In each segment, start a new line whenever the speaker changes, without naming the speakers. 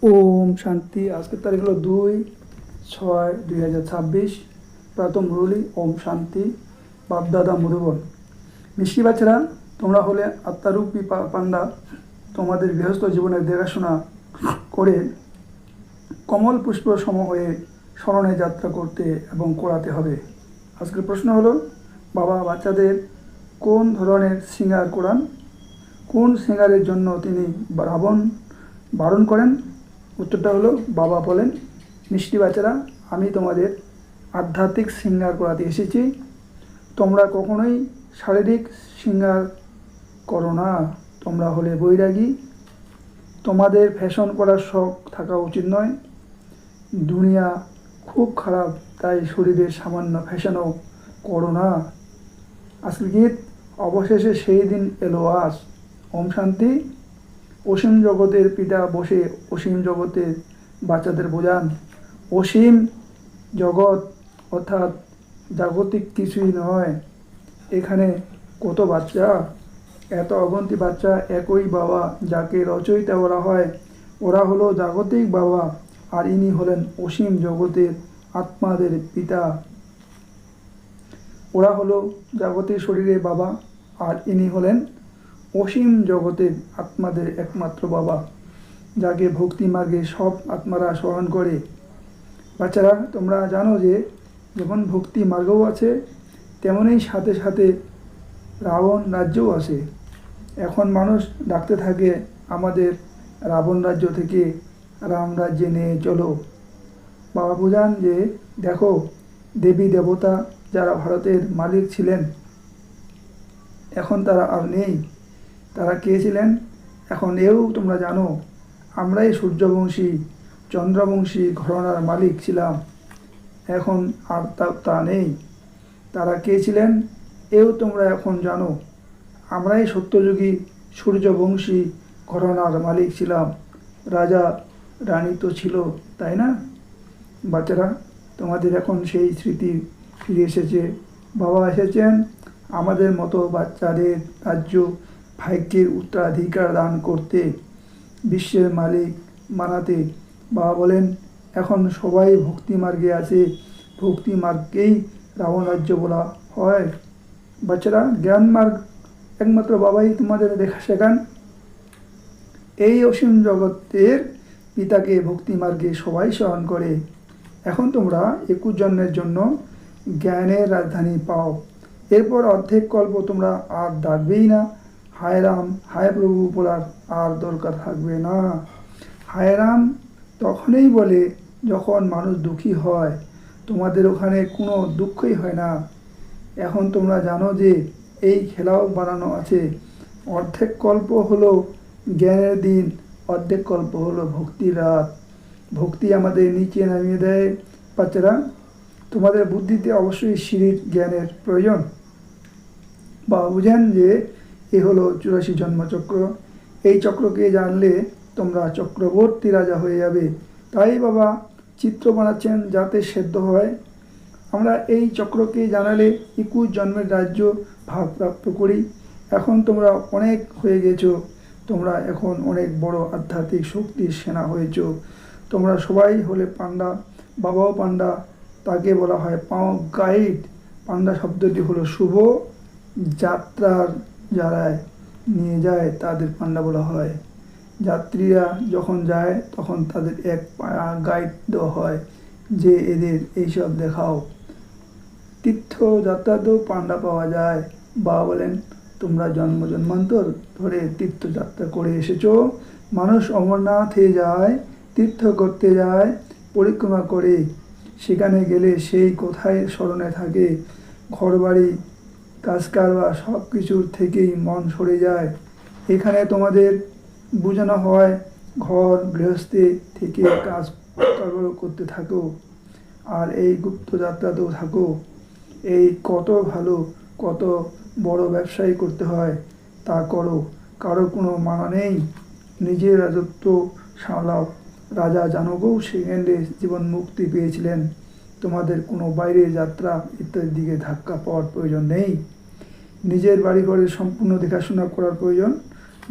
ওম শান্তি। আজকের তারিখ হলো 2/6/2026। প্রাতঃ মুরলী। ওম শান্তি। বাপদাদা মধুবন। মিষ্টি বাচ্চারা, তোমরা হলে আত্মারূপী পান্ডা। তোমাদের গৃহস্থ জীবনের দেখাশোনা করে কমল পুষ্প সম হয়ে স্মরণে যাত্রা করতে এবং করাতে হবে। আজকের প্রশ্ন হলো, বাবা বাচ্চাদের কোন ধরনের শৃঙ্গার করান? কোন শৃঙ্গারের জন্য তিনি বারণ করেন? উত্তরটা হলো, বাবা বলেন, মিষ্টি বাচ্চারা, আমি তোমাদের আধ্যাত্মিক শৃঙ্গার করাতে এসেছি। তোমরা কখনোই শারীরিক শৃঙ্গার করো না। তোমরা হলে বৈরাগী। তোমাদের ফ্যাশন করার শখ থাকা উচিত নয়। দুনিয়া খুব খারাপ, তাই শরীরের সামান্য ফ্যাশনও করো না। আজকের গীত, অবশেষে সেই দিন এলো আজ। ওম শান্তি। অসীম জগতের পিতা বসে অসীম জগতের বাচ্চাদের বোঝান। অসীম জগৎ অর্থাৎ জাগতিক কিছুই নয়। এখানে কত বাচ্চা, এত অগন্তি বাচ্চা, একই বাবা যাকে রচয়িতা বলা হয়, ওরা হলো জাগতিক বাবা, আর ইনি হলেন অসীম জগতের আত্মাদের পিতা। ওরা হলো জাগতিক শরীরের বাবা, আর ইনি হলেন অসীম জগতের আত্মাদের একমাত্র বাবা, যাকে ভক্তি মার্গে সব আত্মারা স্মরণ করে। বাচ্চারা, তোমরা জানো যে যেমন ভক্তি মার্গও আছে, তেমনই সাথে সাথে রাবণ রাজ্যও আছে। এখন মানুষ ডাকতে থাকে আমাদের রাবণ রাজ্য থেকে রাম রাজ্যে নিয়ে চলো। বাবা বোঝান যে দেখো, দেবী দেবতা যারা ভারতের মালিক ছিলেন, এখন তারা আর নেই। তারা কে ছিলেন? এখন এও তোমরা জানো, আমরাই সূর্যবংশী চন্দ্রবংশী ঘরানার মালিক ছিলাম। এখন আর তা নেই। তারা কে ছিলেন এও তোমরা এখন জানো, আমরাই সত্যযুগী সূর্যবংশী ঘরানার মালিক ছিলাম। রাজা রানী তো ছিল, তাই না? বাচ্চারা, তোমাদের এখন সেই স্মৃতি ফিরে এসেছে। বাবা এসেছেন আমাদের মতো বাচ্চাদের রাজ্য ভাগ্যের উত্তরাধিকার দান করতে, বিশ্বের মালিক বানাতে। বাবা বলেন, এখন সবাই ভক্তি মার্গে আছে। ভক্তি মার্গকেই রাবণ রাজ্য বলা হয়। বাচ্চারা, জ্ঞান মার্গ একমাত্র বাবাই তোমাদের দেখা শেখান। এই অসীম জগতের পিতাকে ভক্তি মার্গে সবাই স্মরণ করে। এখন তোমরা 21 জন্মের জন্য জ্ঞানের রাজধানী পাও। এরপর অর্ধেক কল্প তোমরা আর ডাকবেই না। হায় রাম, হায় প্রভু বলার আর দরকার থাকবে না। হায় রাম তখনই বলে যখন মানুষ দুঃখী হয়। তোমাদের ওখানে কোনো দুঃখই হয় না। এখন তোমরা জানো যে এই খেলাও বানানো আছে। অর্ধেক কল্প হলো জ্ঞানের দিন, অর্ধেক কল্প হলো ভক্তির রাত। ভক্তি আমাদের নিচে নামিয়ে দেয়। বাচ্চারা, তোমাদের বুদ্ধিতে অবশ্যই সিঁড়ির জ্ঞানের প্রয়োজন। বা বুঝেন যে এ হলো 84 জন্মচক্র। এই চক্রকে জানলে তোমরা চক্রবর্তী রাজা হয়ে যাবে। তাই বাবা চিত্র বানাচ্ছেন যাতে সেদ্ধ হয়। আমরা এই চক্রকে জানালে 21 জন্মের রাজ্য ভাগপ্রাপ্ত করি। এখন তোমরা অনেক হয়ে গেছো। তোমরা এখন অনেক বড় আধ্যাত্মিক শক্তির সেনা হয়েছ। তোমরা সবাই হলে পান্ডা। বাবাও পান্ডা, তাকে বলা হয় গাইড। পান্ডা শব্দটি হলো শুভ যাত্রার যারা নিয়ে যায় তাদের পান্ডা বলা হয়। যাত্রীরা যখন যায় তখন তাদের এক গাইড দেওয়া হয় যে এদের এইসব দেখাও। তীর্থযাত্রাতেও পান্ডা পাওয়া যায়। বাবা বলেন, তোমরা জন্ম জন্মান্তর ধরে তীর্থযাত্রা করে এসেছো। মানুষ অমরনাথে যায়, তীর্থ করতে যায়, পরিক্রমা করে। সেখানে গেলে সেই কোথায় স্মরণে থাকে। ঘরবাড়ি কাজকারবার সব কিছুর থেকেই মন সরে যায়। এখানে তোমাদের বোঝানো হয় ঘর গৃহস্থে থেকে কাজ করতে থাকো, আর এই গুপ্ত যাত্রাতেও থাকো। এই কত ভালো, কত বড় ব্যবসায়ী করতে হয় তা করো। কারো কোনো মানা নেই। নিজের রাজত্ব সামলাও। রাজা জানকও সেকেন্ডে জীবন মুক্তি পেয়েছিলেন। তোমাদের কোনো বাইরের যাত্রা ইত্যাদির দিকে ধাক্কা পাওয়ার প্রয়োজন নেই। নিজের বাড়িঘরের সম্পূর্ণ দেখাশোনা করার প্রয়োজন।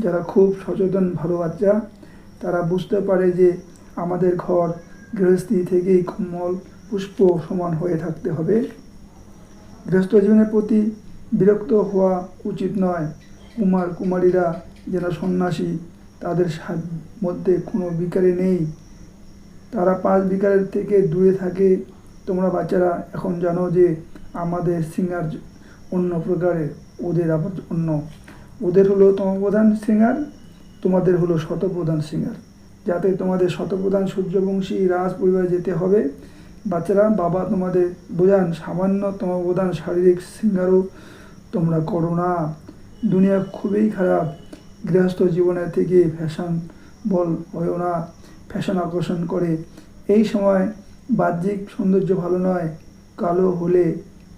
যারা খুব সচেতন ভালো বাচ্চা, তারা বুঝতে পারে যে আমাদের ঘর গৃহস্থী থেকেই কমল পুষ্প সমান হয়ে থাকতে হবে। গৃহস্থ জীবনের প্রতি বিরক্ত হওয়া উচিত নয়। কুমার কুমারীরা যেন সন্ন্যাসী, তাদের মধ্যে কোনো বিকারে নেই, তারা 5 বিকারের থেকে দূরে থাকে। তোমরা বাচ্চারা এখন জানো যে আমাদের শৃঙ্গার অন্য প্রকারের, ওদের আবার অন্য। ওদের হলো তমপ্রধান শৃঙ্গার, তোমাদের হলো শতপ্রধান শৃঙ্গার। যাতে তোমাদের শতপ্রধান সূর্যবংশী রাজ পরিবারে যেতে হবে, বাচ্চারা বাবা তোমাদের বোঝান সামান্য তমপ্রধান শারীরিক শৃঙ্গারও তোমরা করো না। দুনিয়া খুবই খারাপ। গৃহস্থ জীবনের থেকে ফ্যাশন বল হয়েও না, ফ্যাশন আকর্ষণ করে। এই সময় বাহ্যিক সৌন্দর্য ভালো নয়, কালো হলে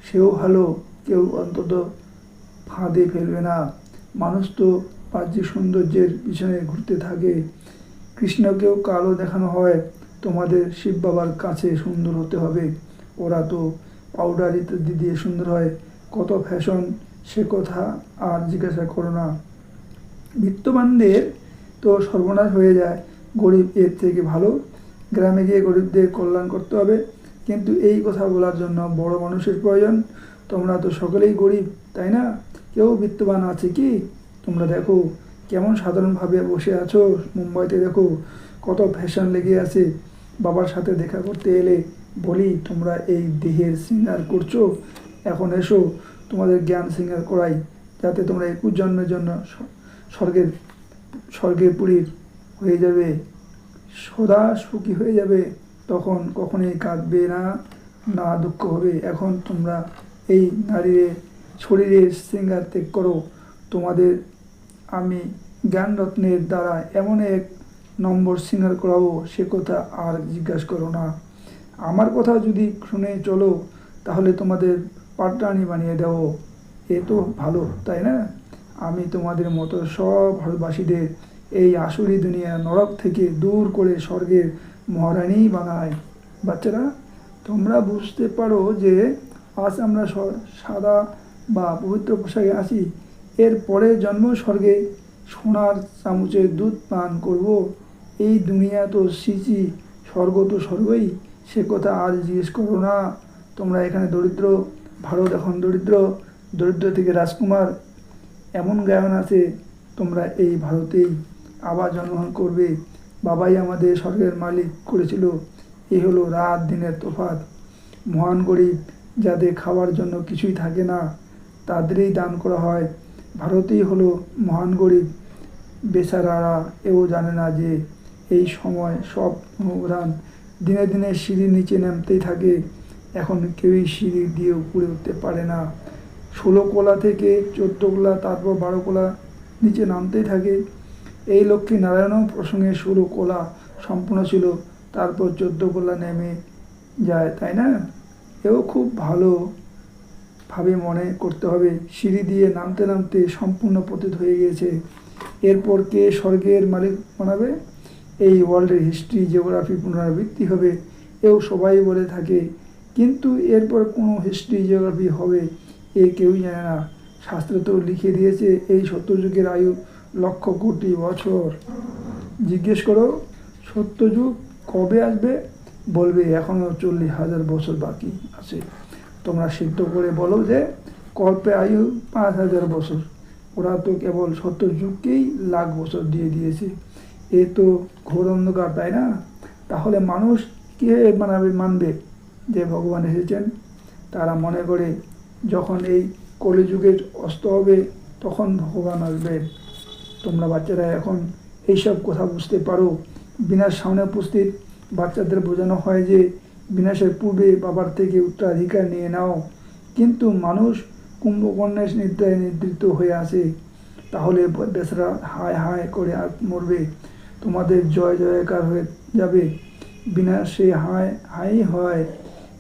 সেও ভালো, কেউ অন্তত ফাঁদে ফেলবে না। মানুষ তো বাহ্যিক সৌন্দর্যের পিছনে ঘুরতে থাকে। কৃষ্ণকেও কালো দেখানো হয়, তোমাদের শিব বাবার কাছে সুন্দর হতে হবে। ওরা তো পাউডার ইত্যাদি দিয়ে সুন্দর হয়, কত ফ্যাশন, সে কথা আর জিজ্ঞাসা করো না। বিত্তবানদের তো সর্বনাশ হয়ে যায়, গরিব এর থেকে ভালো। গ্রামে গিয়ে গরিবদের কল্যাণ করতে হবে, কিন্তু এই কথা বলার জন্য বড় মানুষের প্রয়োজন। তোমরা তো সকলেই গরিব, তাই না? কেউ বিত্তবান আছে কি? তোমরা দেখো কেমন সাধারণভাবে বসে আছো। মুম্বাইতে দেখো কত ফ্যাশন লেগে আছে। বাবার সাথে দেখা করতে এলে বলি, তোমরা এই দেহের শৃঙ্গার করছো, এখন এসো তোমাদের জ্ঞান শৃঙ্গার করাই, যাতে তোমরা 21 জন্মের জন্য স্বর্গের পুরীর হয়ে যাবে, সদা সুখী হয়ে যাবে। তখন কখনোই কাঁদবে না, না দুঃখ হবে। এখন তোমরা এই নারীর শরীরের শৃঙ্গার ত্যাগ করো। তোমাদের আমি জ্ঞানরত্নের দ্বারা এমন এক নম্বর শৃঙ্গার করাবো, সে কথা আর জিজ্ঞাসা করো না। আমার কথা যদি শুনে চলো, তাহলে তোমাদের পাটরানি বানিয়ে দেবো। এ তো ভালো, তাই না? আমি তোমাদের মতো সব ভারতবাসীদের এই আসুরি দুনিয়া নরক থেকে দূর করে স্বর্গের মহারানী বানাই। বাচ্চারা, তোমরা বুঝতে পারো যে আজ আমরা সাদা বা পবিত্র পোশাকে আছি, এর পরে জন্ম স্বর্গে সোনার চামচের দুধ পান করব। এই দুনিয়া তো সিচি, স্বর্গ তো স্বর্গই, সে কথা আজ জিজ্ঞেস করো না। তোমরা এখানে দরিদ্র, ভারত এখন দরিদ্র, দরিদ্র থেকে রাজকুমার। এমন জ্ঞান আছে, তোমরা এই ভারতেই আবার জন্মগ্রহণ করবে। বাবাই আমাদের স্বর্গের মালিক করেছিল। এই হলো রাত দিনের তফাৎ। মহান গরিব, যাদের খাওয়ার জন্য কিছুই থাকে না, তাদেরই দান করা হয়। ভারতেই হলো মহান গরিব। বেচারারা এও জানে না যে এই সময় সব অনুদান দিনে দিনে সিঁড়ির নিচে নামতেই থাকে। এখন কেউই সিঁড়ি দিয়ে উপরে উঠতে পারে না। 16 কোলা থেকে 14 কোলা, তারপর 12 কোলা নিচে নামতেই থাকে। এই লক্ষ্মী নারায়ণও প্রসঙ্গে 16 কোলা সম্পূর্ণ ছিল, তারপর 14 কোলা নেমে যায়, তাই না? এও খুব ভালোভাবে মনে করতে হবে। সিঁড়ি দিয়ে নামতে নামতে সম্পূর্ণ পতিত হয়ে গিয়েছে। এরপর কে স্বর্গের মালিক বানাবে? এই ওয়ার্ল্ডের হিস্ট্রি, জিওগ্রাফি পুনরাবৃত্তি হবে, এও সবাই বলে থাকে, কিন্তু এরপর কোনো হিস্ট্রি জিওগ্রাফি হবে এ কেউই জানে না। শাস্ত্র তো লিখে দিয়েছে এই সত্যযুগের আয়ু 1,00,000 কোটি বছর। জিজ্ঞেস করো সত্যযুগ কবে আসবে, বলবে এখনও 40,000 বছর বাকি আছে। তোমরা সিদ্ধ করে বলো যে কল্পে আয়ু 5,000 বছর। ওরা তো কেবল সত্যযুগকেই 1,00,000 বছর দিয়ে দিয়েছে। এ তো ঘোর অন্ধকার, তাই না? তাহলে মানুষ কীভাবে মানবে যে ভগবান এসেছেন? তারা মনে করে যখন এই কলিযুগের অস্ত হবে তখন ভগবান আসবেন। তোমরা বাচ্চারা এখন এইসব কথা বুঝতে পারো। বিনাশ সামনে উপস্থিত। বাচ্চাদের বোঝানো হয় যে বিনাশের পূর্বে বাবার থেকে উত্তরাধিকার নিয়ে নাও, কিন্তু মানুষ কুম্ভকর্ণের নিদ্রায় নিদ্রিত হয়ে আছে। তাহলে বেচারা হায় হায় করে আর মরবে। তোমাদের জয় জয়কার হয়ে যাবে, বিনাশে হায় হাই হয়।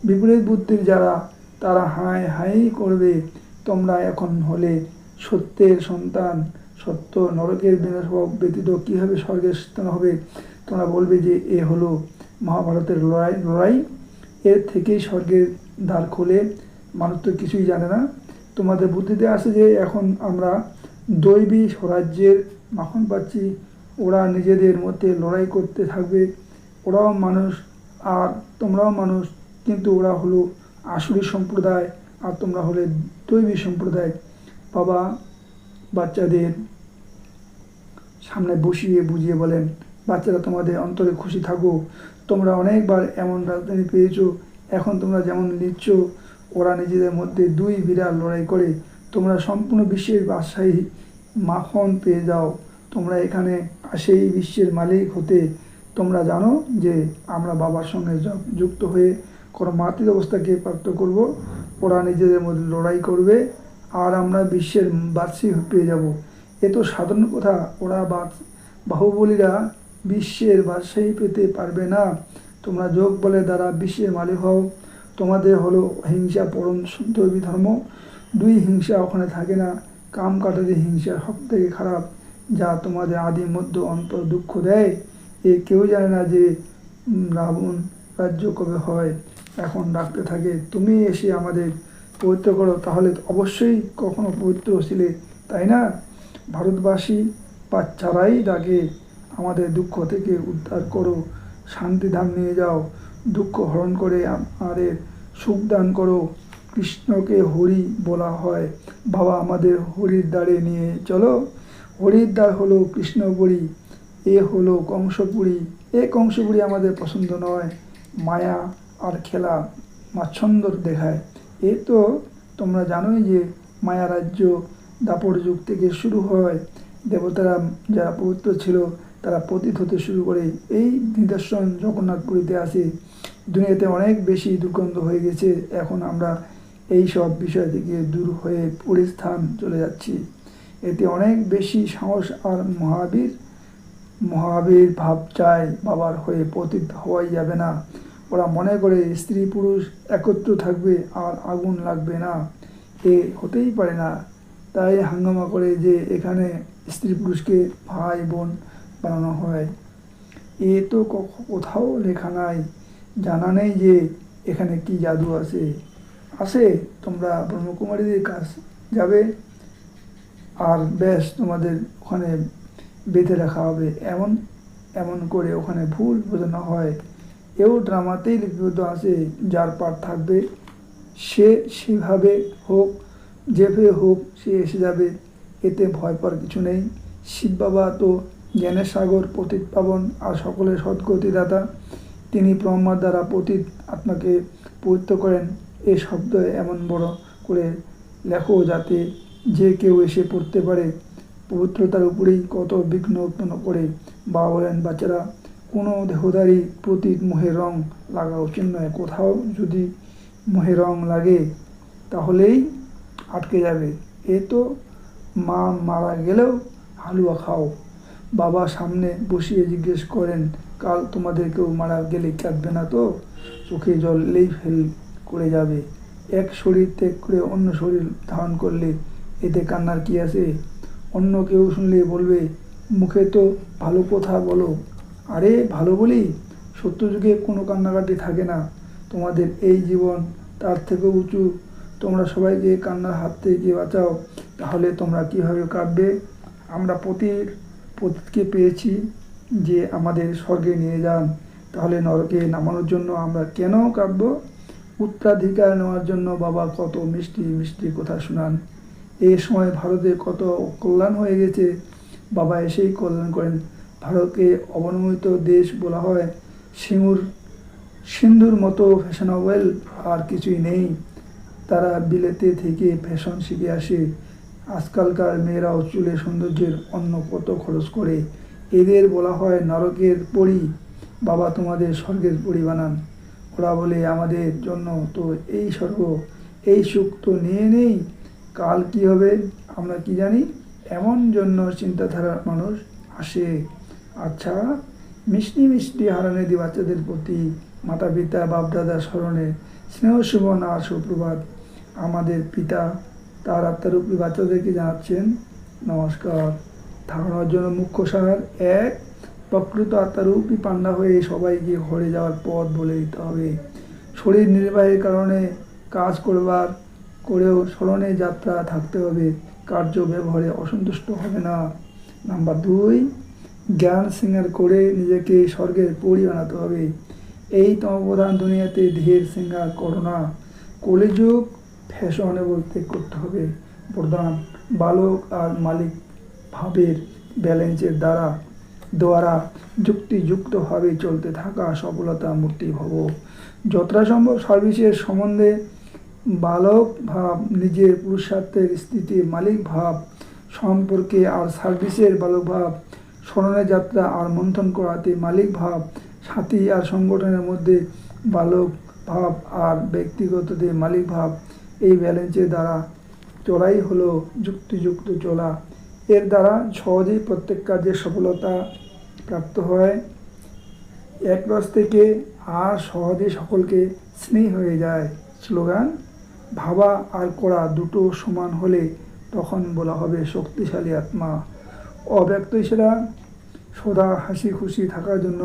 বিপরীত বুদ্ধির যারা, তারা হায় হাই করবে। তোমরা এখন হলে সত্যের সন্তান। সত্য নরকের বিনাশ ব্যতীত কীভাবে স্বর্গের স্থান হবে? তোমরা বলবে যে এ হলো মহাভারতের লড়াই, এর থেকেই স্বর্গের দ্বার খোলে। মানুষ তো কিছুই জানে না। তোমাদের বুদ্ধিতে আছে যে এখন আমরা দৈবী স্বরাজ্যের মাখন পাচ্ছি, ওরা নিজেদের মধ্যে লড়াই করতে থাকবে। ওরাও মানুষ আর তোমরাও মানুষ, কিন্তু ওরা হলো আসুরি সম্প্রদায় আর তোমরা হলে দৈবী সম্প্রদায়। বাবা বাচ্চাদের সামনে বসিয়ে বুঝিয়ে বলেন, বাচ্চারা তোমাদের অন্তরে খুশি থাকো, তোমরা অনেকবার এমন রাজধানী পেয়েছো, এখন তোমরা যেমন নিচ্ছ ওরা নিজেদের মধ্যে দুই বিরাট লড়াই করে তোমরা সম্পূর্ণ বিশ্বের বাদশাহী মাখন পেয়ে যাও। তোমরা এখানে আসেই বিশ্বের মালিক হতে। তোমরা জানো যে আমরা বাবার সঙ্গে যুক্ত হয়ে কোনো মাতৃ অবস্থাকে প্রাপ্ত করব, ওরা নিজেদের মধ্যে লড়াই করবে আর আমরা বিশ্বের বাদশাহী পেয়ে যাব। এ তো সাধারণ কথা, ওরা বাহুবলীরা বিশ্বের বাদশাহী পেতে পারবে না। তোমরা যোগ বলের দ্বারা বিশ্বের মালিক হও। তোমাদের হলো হিংসা পরম দৈবী ধর্ম। দুই হিংসা ওখানে থাকে না, কাম কাটাতে হিংসা সব থেকে খারাপ, যা তোমাদের আদি মধ্য অন্তর দুঃখ দেয়। এ কেউ জানে না যে রাবণ রাজ্য কবে হয়, এখন ডাকতে থাকে তুমি এসে আমাদের পবিত্র করো, তাহলে অবশ্যই কখনো পবিত্র ছিলে, তাই না? ভারতবাসী বাচ্চারাই ডাকে আমাদের দুঃখ থেকে উদ্ধার করো, শান্তিধাম নিয়ে যাও, দুঃখ হরণ করে আমাদের সুখ দান করো। কৃষ্ণকে হরি বলা হয়। বাবা আমাদের হরির দ্বারে নিয়ে চলো। হরির দ্বার হলো কৃষ্ণপুরী, এ হলো কংসপুরী। এ কংসপুরী আমাদের পছন্দ নয়, মায়া আর খেলা মাচ্ছন্দ্র দেখায়। এ তো তোমরা জানোই যে মায়া রাজ্য দাপর যুগ থেকে শুরু হয়। দেবতারা যারা পবিত্র ছিল তারা পতিত হতে শুরু করে। এই নিদর্শন জগন্নাথপুরীতে আসে। দুনিয়াতে অনেক বেশি দুর্গন্ধ হয়ে গেছে, এখন আমরা এই সব বিষয় থেকে দূর হয়ে পরিস্থান চলে যাচ্ছি। এতে অনেক বেশি সাহস আর মহাবীর ভাব চায়। বাবার হয়ে পতিত হওয়াই যাবে না। ওরা মনে করে স্ত্রী পুরুষ একত্র থাকবে আর আগুন লাগবে না, এ হতেই পারে না। তাই হাঙ্গামা করে যে এখানে স্ত্রী পুরুষকে ভাই বোন বানানো হয়। এ তো কোথাও লেখা নাই, জানা নেই যে এখানে কি জাদু আছে। তোমরা ব্রহ্মকুমারীদের কাছ যাবে আর বেশ তোমাদের ওখানে বেঁধে রাখা হবে, এমন এমন করে ওখানে ভুল বোঝানো হয়। এও ড্রামাতেই লিপিবদ্ধ আছে। যার পাঠ থাকবে সে সেভাবে হোক, যেভাবে হোক সে এসে যাবে, এতে ভয় পাওয়ার কিছু নেই। শিব বাবা তো জ্ঞানের সাগর, পতিত পাবন আর সকলের সদ্গতিদাতা। তিনি ব্রহ্মার দ্বারা পতিত আত্মাকে পবিত্র করেন। এ শব্দ এমন বড় করে লেখো যাতে যে কেউ এসে পড়তে পারে। পবিত্রতার উপরেই কত বিঘ্ন উৎপন্ন করে। বাবা বলেন, বাচ্চারা কোনো দেহদারি প্রতীক মোহের রং লাগা উচিত নয়। কোথাও যদি মোহের রং লাগে তাহলেই আটকে যাবে। এ তো মা মারা গেলেও হালুয়া খাও। বাবা সামনে বসিয়ে জিজ্ঞেস করেন, কাল তোমাদের কেউ মারা গেলে কাঁদবে না তো? চোখে জল এলেই ফেল করে যাবে। এক শরীর ত্যাগ করে অন্য শরীর ধারণ করলে এতে কান্নার কি আছে? অন্য কেউ শুনলে বলবে, মুখে তো ভালো কথা বলো। আরে ভালো বলি, সত্যযুগে কোনো কান্নাকাটি থাকে না। তোমাদের এই জীবন তার থেকেও উঁচু। তোমরা সবাইকে কান্নার হাত থেকে বাঁচাও, তাহলে তোমরা কীভাবে কাঁদবে? আমরা পতিতকে পেয়েছি যে আমাদের স্বর্গে নিয়ে যান, তাহলে নরকে নামানোর জন্য আমরা কেন কাঁদব? উত্তরাধিকার নেওয়ার জন্য বাবা কত মিষ্টি মিষ্টি কথা শোনান। এই সময় ভারতে কত কল্যাণ হয়ে গেছে, বাবা এসেই কল্যাণ করেন। ভারতকে অবনমিত দেশ বলা হয়। সিন্ধুর মতো ফ্যাশনেবল আর কিছুই নেই। তারা বিলেতে থেকে ফ্যাশন শিখে আসে। আজকালকার মেয়েরাও চুলে সৌন্দর্যের অন্য কত খরচ করে। এদের বলা হয় নরকের পরী। বাবা তোমাদের স্বর্গের পরী বানান। ওরা বলে, আমাদের জন্য তো এই স্বর্গ, এই সুখ তো নিয়ে নেই, কাল কি হবে আমরা কি জানি। এমন জন্য চিন্তাধারার মানুষ আসে। আচ্ছা, মিষ্টি মিষ্টি হারানিধি বাচ্চাদের প্রতি মাতা পিতা বাপদাদার স্মরণে স্নেহ সুমন আর সুপ্রভাত। আমাদের পিতা তার আত্মারূপী বাচ্চাদেরকে জানাচ্ছেন নমস্কার। ধারণার জন্য মুখ্য সার: এক, প্রকৃত আত্মারূপী পান্ডা হয়ে সবাইকে ঘরে যাওয়ার পথ বলে দিতে হবে। শরীর নির্বাহের কারণে কাজ করবার করেও স্মরণে যাত্রা থাকতে হবে। কার্য ব্যবহারে অসন্তুষ্ট হবে না। নাম্বার 2, জ্ঞান সিঙ্গার করে নিজেকে স্বর্গের পরী বানাতে হবে। এই তমপ্রধান দুনিয়াতে ধীর সিঙ্গার করোনা, কলিযুগ ফ্যাশনে বলতে করতে হবে প্রধান। বালক আর মালিক ভাবের ব্যালেন্সের দ্বারা যুক্তিযুক্তভাবে চলতে থাকা সফলতা মূর্তি ভব। যথাসম্ভব সার্ভিসের সম্বন্ধে বালক ভাব, নিজের পুরুষার্থের স্থিতি মালিক ভাব সম্পর্কে আর সার্ভিসের বালক ভাব, স্মরণের যাত্রা আর মন্থন করাতে মালিক ভাব, সাথী আর সংগঠনের মধ্যে বালক ভাব আর ব্যক্তিগততে মালিক ভাব, এই ব্যালেন্সের দ্বারা চলাই হলো যুক্তিযুক্ত চলা। এর দ্বারা সহজেই প্রত্যেক কাজে সফলতা প্রাপ্ত হয়। এক রস থেকে আর সহজে সকলকে স্নেহ হয়ে যায়। স্লোগান: ভাবা আর করা দুটো সমান হলে তখন বলা হবে শক্তিশালী আত্মা। অব্যক্ত ইশারা: সদা হাসি খুশি থাকার জন্য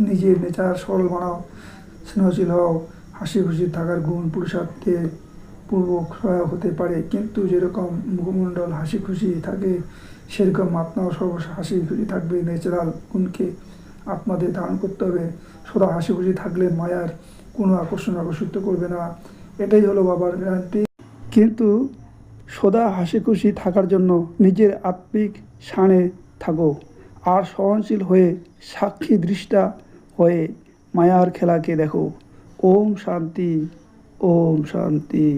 নিজের নেচার সরল বানাও, স্নেহশীল হও। হাসি খুশি থাকার গুণ পুরুষার্থের পূর্বক সহায়ক হতে পারে, কিন্তু যেরকম মুখমণ্ডল হাসি খুশি থাকে সেরকম আত্মাও সর্বদা হাসি খুশি থাকবে। ন্যাচারাল গুণকে আত্মাদের ধারণ করতে হবে। সদা হাসি খুশি থাকলে মায়ার কোনো আকর্ষিত করবে না, এটাই হলো বাবার গ্যারান্টি। কিন্তু সদা হাসি খুশি থাকার জন্য নিজের আত্মিক শানে থাকো আর সহনশীল হয়ে সাক্ষী দৃষ্টা হয়ে মায়ার খেলাকে দেখো। ওম শান্তি, ওম শান্তি,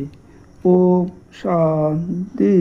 ওম শান্তি।